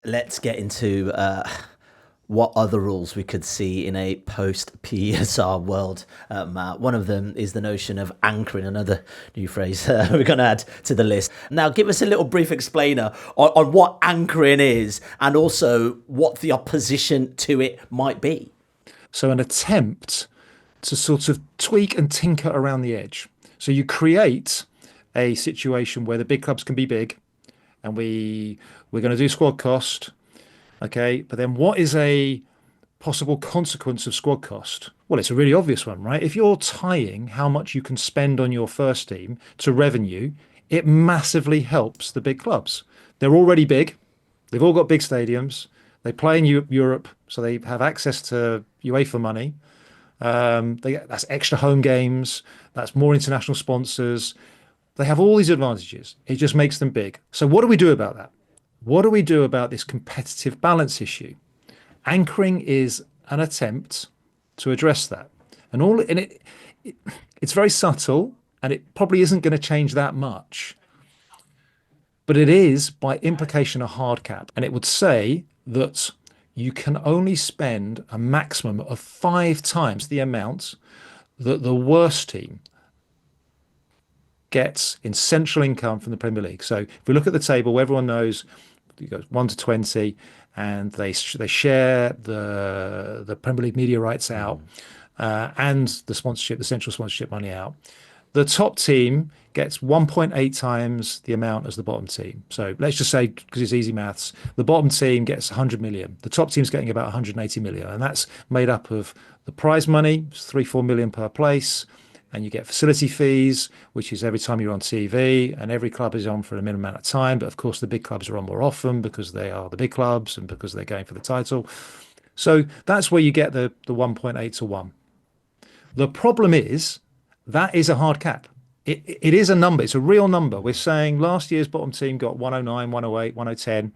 Let's get into what other rules we could see in a post-PSR world, Matt. One of them is the notion of anchoring, another new phrase we're going to add to the list. Now, give us a little brief explainer on what anchoring is and also what the opposition to it might be. So an attempt to sort of tweak and tinker around the edge. So you create a situation where the big clubs can be big, and we're going to do squad cost, okay? But then what is a possible consequence of squad cost? Well, it's a really obvious one, right? If you're tying how much you can spend on your first team to revenue, it massively helps the big clubs. They're already big. They've all got big stadiums. They play in Europe, so they have access to UEFA money. That's extra home games. That's more international sponsors. They have all these advantages. It just makes them big. So what do we do about that? What do we do about this competitive balance issue? Anchoring is an attempt to address that. It's very subtle, and it probably isn't going to change that much. But it is, by implication, a hard cap. And it would say that you can only spend a maximum of 5 times the amount that the worst team gets in central income from the Premier League. So if we look at the table, everyone knows it goes 1 to 20, and they share the Premier League media rights out and the central sponsorship money out. The top team gets 1.8 times the amount as the bottom team. So let's just say, because it's easy maths, the bottom team gets 100 million. The top team's getting about 180 million. And that's made up of the prize money, 3-4 million per place. And you get facility fees, which is every time you're on TV, and every club is on for a minimum amount of time. But of course, the big clubs are on more often because they are the big clubs and because they're going for the title. So that's where you get the 1.8 to 1. The problem is, that is a hard cap. It is a number. It's a real number. We're saying last year's bottom team got 109, 108, 110.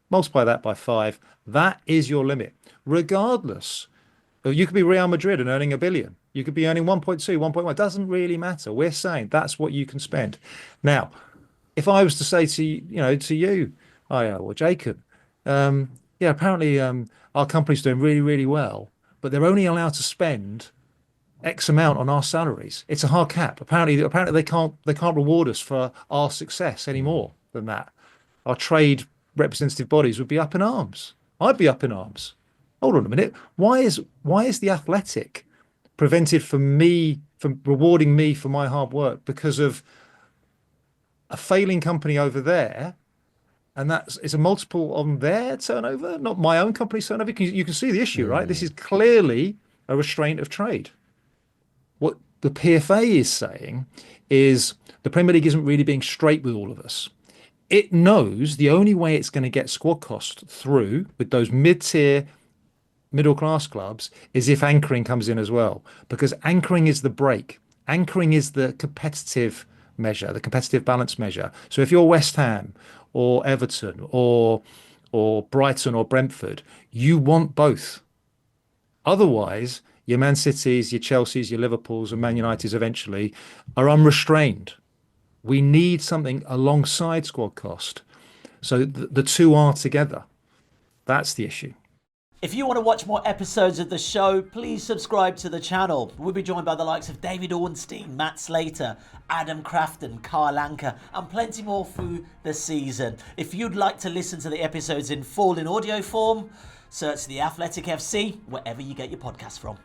Multiply that by 5. That is your limit. Regardless, you could be Real Madrid and earning 1 billion. You could be earning 1.2, 1.1. It doesn't really matter. We're saying that's what you can spend. Now, if I was to say to you, Ayo or Jacob, apparently our company's doing really, really well, but they're only allowed to spend X amount on our salaries. It's a hard cap. Apparently they can't reward us for our success any more than that. Our trade representative bodies would be up in arms. I'd be up in arms. Hold on a minute. Why is the Athletic prevented from rewarding me for my hard work because of a failing company over there? And it's a multiple on their turnover, not my own company's turnover. You can see the issue, right? This is clearly a restraint of trade. What the PFA is saying is the Premier League isn't really being straight with all of us. It knows the only way it's going to get squad cost through with those mid-tier, middle-class clubs is if anchoring comes in as well, because anchoring is the break. Anchoring is the competitive measure, the competitive balance measure. So if you're West Ham or Everton or Brighton or Brentford, you want both. Otherwise, your Man Cities, your Chelseas, your Liverpools and Man Uniteds eventually are unrestrained. We need something alongside squad cost. So the two are together. That's the issue. If you want to watch more episodes of the show, please subscribe to the channel. We'll be joined by the likes of David Ornstein, Matt Slater, Adam Crafton, Carl Anker, and plenty more through the season. If you'd like to listen to the episodes in full in audio form, search The Athletic FC wherever you get your podcasts from.